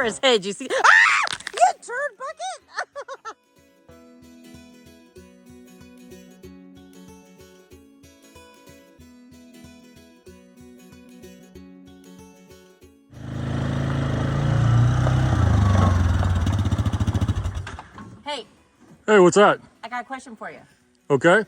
over his head. You see? Ah! You turd bucket! Hey. Hey, what's that? I got a question for you. Okay.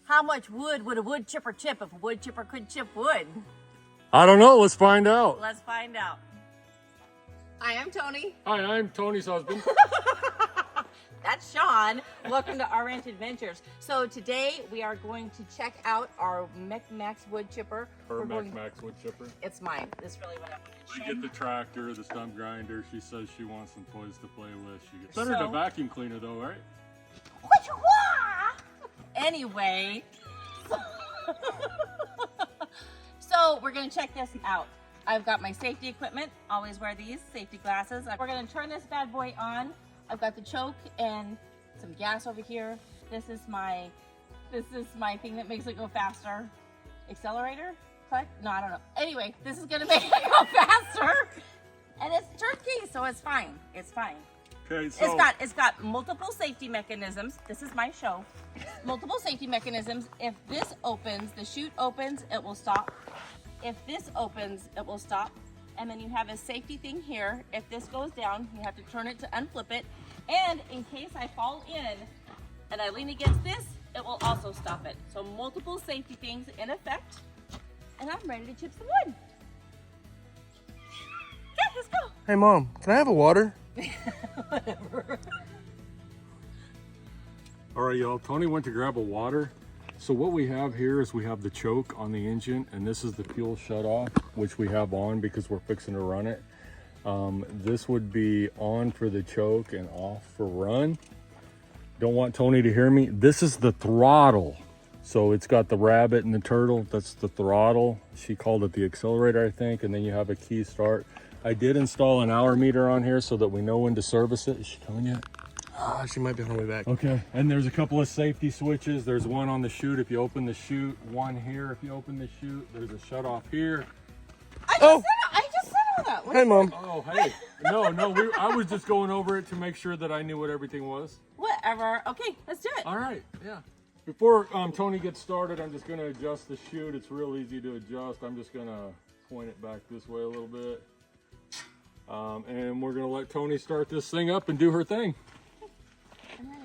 How much wood would a wood chipper chip if a wood chipper could chip wood? I don't know. Let's find out. Let's find out. Hi, I'm Tony. Hi, I'm Tony's husband. That's Sean. Welcome to Our Ranch Adventures. So today we are going to check out our MechMaxx wood chipper. Her MechMaxx wood chipper. It's mine. This is really what I'm She get the tractor, the stump grinder. She says she wants some toys to play with. She gets better to vacuum cleaner though, right? Anyway, so we're gonna check this out. I've got my safety equipment. Always wear these safety glasses. We're gonna turn this bad boy on. I've got the choke and some gas over here. This is my thing that makes it go faster. Accelerator? Clutch? No, I don't know. Anyway, this is gonna make it go faster. And it's turnkey, so it's fine. It's fine. Okay, so it's got multiple safety mechanisms. This is my show. Multiple safety mechanisms. If this opens, the chute opens, it will stop. If this opens, it will stop. And then you have a safety thing here. If this goes down, you have to turn it to unflip it. And in case I fall in and I lean against this, it will also stop it. So multiple safety things in effect. And I'm ready to chip some wood. Yeah, let's go. Hey Mom, can I have a water? Whatever. all right, y'all. Tony went to grab a water. So what we have here is we have the choke on the engine, and this is the fuel shut off, which we have on because we're fixing to run it. This would be on for the choke and off for run. Don't want Tony to hear me. This is the throttle. So it's got the rabbit and the turtle. That's the throttle. She called it the accelerator, I think. And then you have a key start. I did install an hour meter on here so that we know when to service it. Is she coming yet? She might be on her way back. Okay, and there's a couple of safety switches. There's one on the chute if you open the chute, one here if you open the chute. There's a shut off here. I just said all that. What Hey Mom. Oh, hey. No, I was just going over it to make sure that I knew what everything was. Whatever. Okay, let's do it. All right, yeah. Before Tony gets started, I'm just gonna adjust the chute. It's real easy to adjust. I'm just gonna point it back this way a little bit. And we're gonna let Tony start this thing up and do her thing. I'm ready.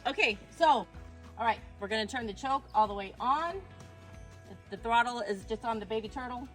Okay, so, all right, we're gonna turn the choke all the way on. The throttle is just on the baby turtle.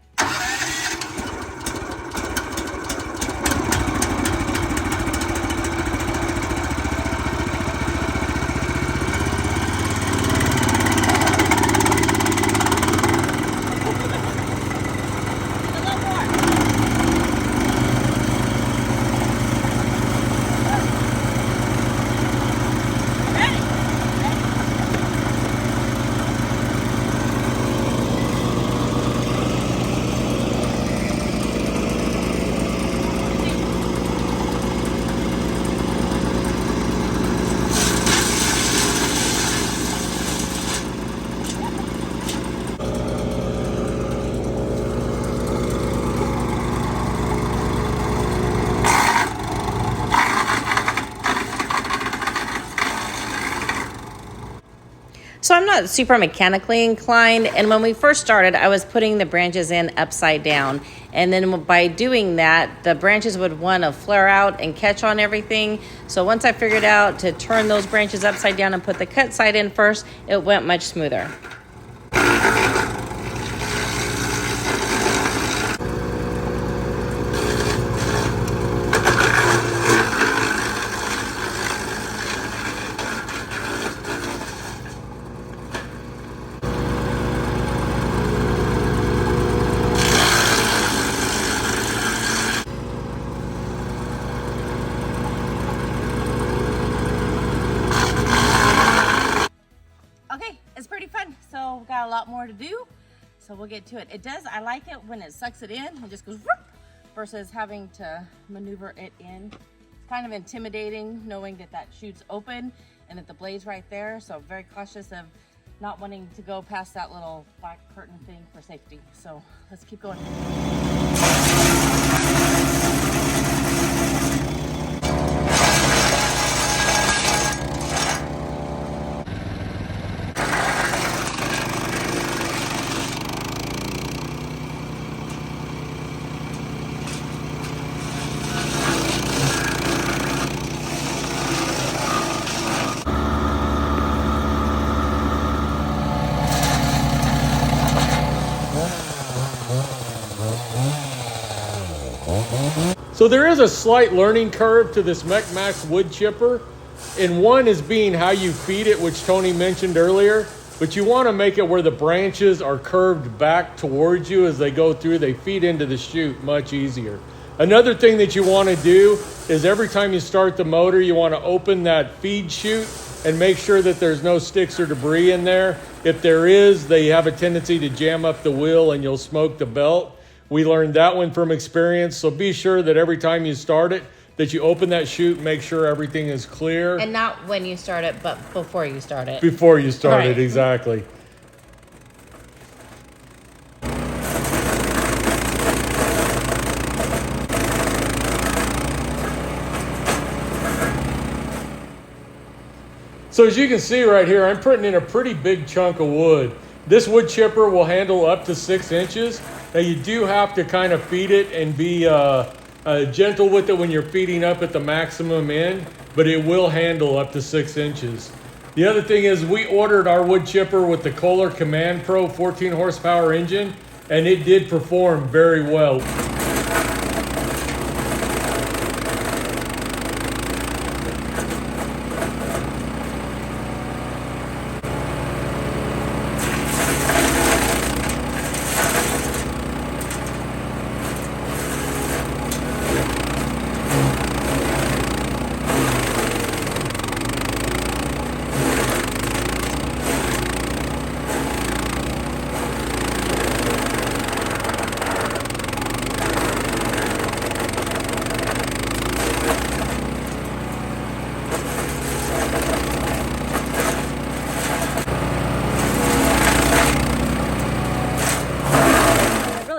So I'm not super mechanically inclined, and when we first started, I was putting the branches in upside down, and then by doing that, the branches would want to flare out and catch on everything. So once I figured out to turn those branches upside down and put the cut side in first, it went much smoother. So we've got a lot more to do, so we'll get to it. I like it when it sucks it in and just goes whoop, versus having to maneuver it in. It's kind of intimidating knowing that that chute's open and that the blade's right there. So very cautious of not wanting to go past that little black curtain thing for safety. So let's keep going. So there is a slight learning curve to this MechMaxx wood chipper, and one is being how you feed it, which Tony mentioned earlier, but you want to make it where the branches are curved back towards you as they go through. They feed into the chute much easier. Another thing that you want to do is every time you start the motor, you want to open that feed chute and make sure that there's no sticks or debris in there. If there is, they have a tendency to jam up the wheel and you'll smoke the belt. We learned that one from experience, so be sure that every time you start it, that you open that chute, make sure everything is clear. And not when you start it, but before you start it. Before you start Right. it, exactly. So as you can see right here, I'm putting in a pretty big chunk of wood. This wood chipper will handle up to 6 inches. Now you do have to kind of feed it and be gentle with it when you're feeding up at the maximum end, but it will handle up to 6 inches. The other thing is we ordered our wood chipper with the Kohler Command Pro 14 horsepower engine, and it did perform very well.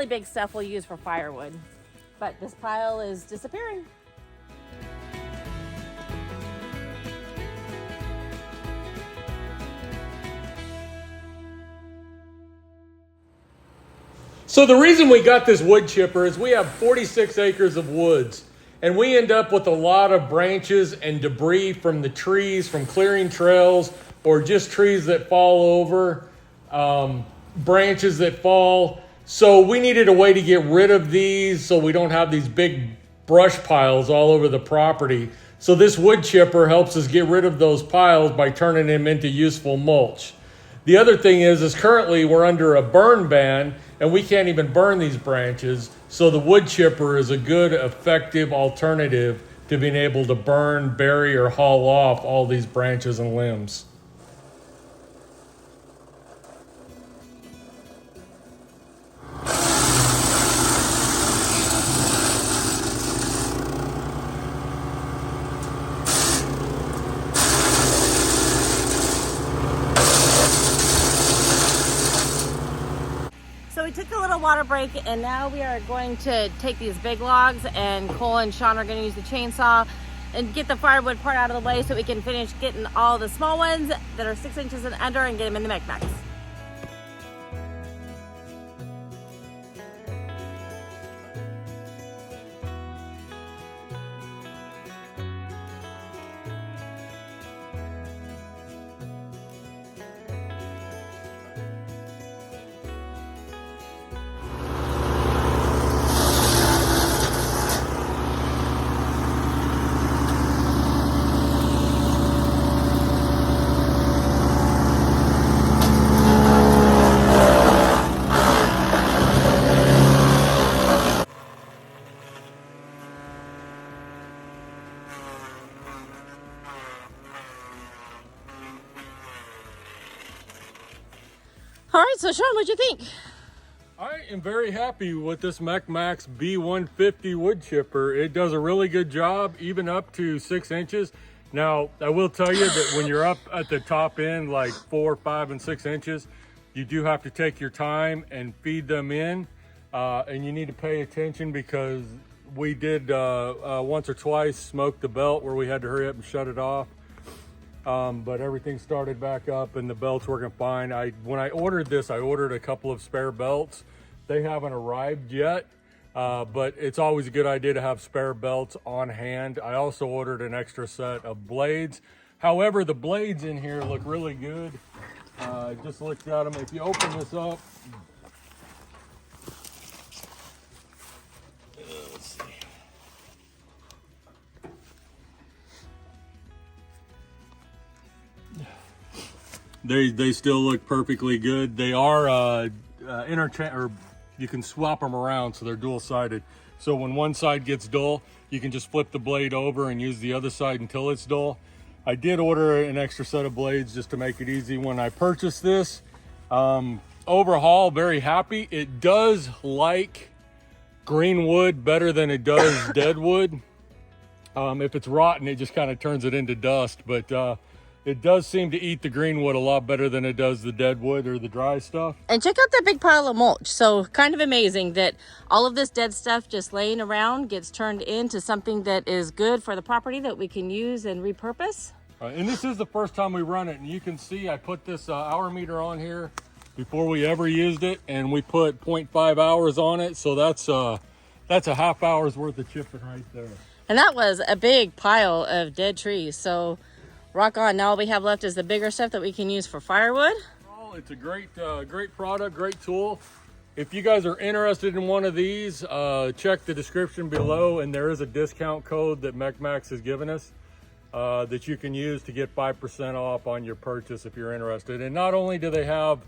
Big stuff we'll use for firewood, but this pile is disappearing. So the reason we got this wood chipper is we have 46 acres of woods, and we end up with a lot of branches and debris from the trees, from clearing trails, or just trees that fall over, branches that fall. So we needed a way to get rid of these so we don't have these big brush piles all over the property. So this wood chipper helps us get rid of those piles by turning them into useful mulch. The other thing is currently we're under a burn ban and we can't even burn these branches. So the wood chipper is a good, effective alternative to being able to burn, bury, or haul off all these branches and limbs. So we took a little water break and now we are going to take these big logs, and Cole and Sean are going to use the chainsaw and get the firewood part out of the way so we can finish getting all the small ones that are 6 inches and under and get them in the MechMaxx. All right, so Sean, what'd you think? I am very happy with this MechMaxx B150 wood chipper. It does a really good job, even up to 6 inches. Now, I will tell you that when you're up at the top end, like 4, 5, and 6 inches, you do have to take your time and feed them in. And you need to pay attention because we did once or twice smoke the belt where we had to hurry up and shut it off. But everything started back up and the belt's working fine. When I ordered this, I ordered a couple of spare belts. They haven't arrived yet, but it's always a good idea to have spare belts on hand. I also ordered an extra set of blades. However, the blades in here look really good. I just looked at them. If you open this up, let's see. They still look perfectly good. They are or you can swap them around so they're dual-sided. So when one side gets dull, you can just flip the blade over and use the other side until it's dull. I did order an extra set of blades just to make it easy when I purchased this. Overhaul, very happy. It does like green wood better than it does dead wood. If it's rotten, it just kind of turns it into dust, but it does seem to eat the green wood a lot better than it does the dead wood or the dry stuff. And check out that big pile of mulch. So kind of amazing that all of this dead stuff just laying around gets turned into something that is good for the property that we can use and repurpose. And this is the first time we run it, and you can see I put this hour meter on here before we ever used it, and we put 0.5 hours on it, so that's a half hour's worth of chipping right there. And that was a big pile of dead trees. So rock on. Now all we have left is the bigger stuff that we can use for firewood. Oh, it's a great product, great tool. If you guys are interested in one of these, check the description below, and there is a discount code that MechMaxx has given us that you can use to get 5% off on your purchase if you're interested. And not only do they have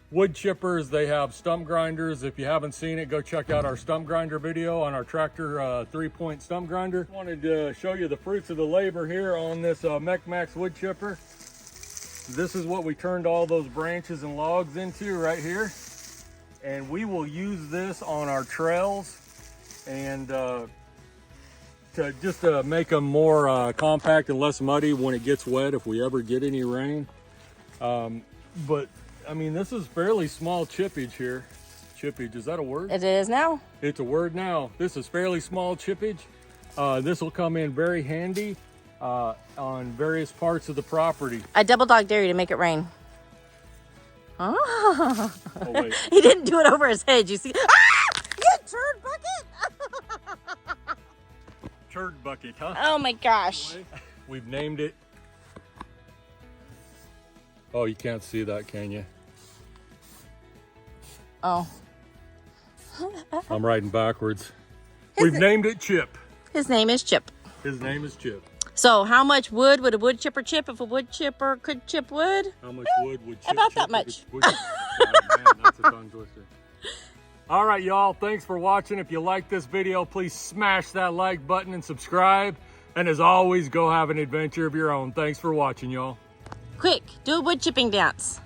wood chippers, they have stump grinders. If you haven't seen it, go check out our stump grinder video on our tractor 3-point stump grinder. Wanted to show you the fruits of the labor here on this MechMaxx wood chipper. This is what we turned all those branches and logs into right here. And we will use this on our trails and to make them more compact and less muddy when it gets wet if we ever get any rain. But I mean, this is fairly small chippage here. Chippage, is that a word? It is now. It's a word now. This is fairly small chippage. This will come in very handy on various parts of the property. I double dog dare you to make it rain. Oh, Oh, wait. He didn't do it over his head. You see? Ah! You turd bucket! Turd bucket, huh? Oh my gosh. We've named it. Oh, you can't see that, can you? Oh. I'm writing backwards. We've named it Chip. His name is Chip. His name is Chip. So how much wood would a wood chipper chip if a wood chipper could chip wood? How much wood would Chip About chip that much. Oh, man, that's a tongue twister. All right, y'all. Thanks for watching. If you like this video, please smash that like button and subscribe. And as always, go have an adventure of your own. Thanks for watching, y'all. Quick, do a wood chipping dance.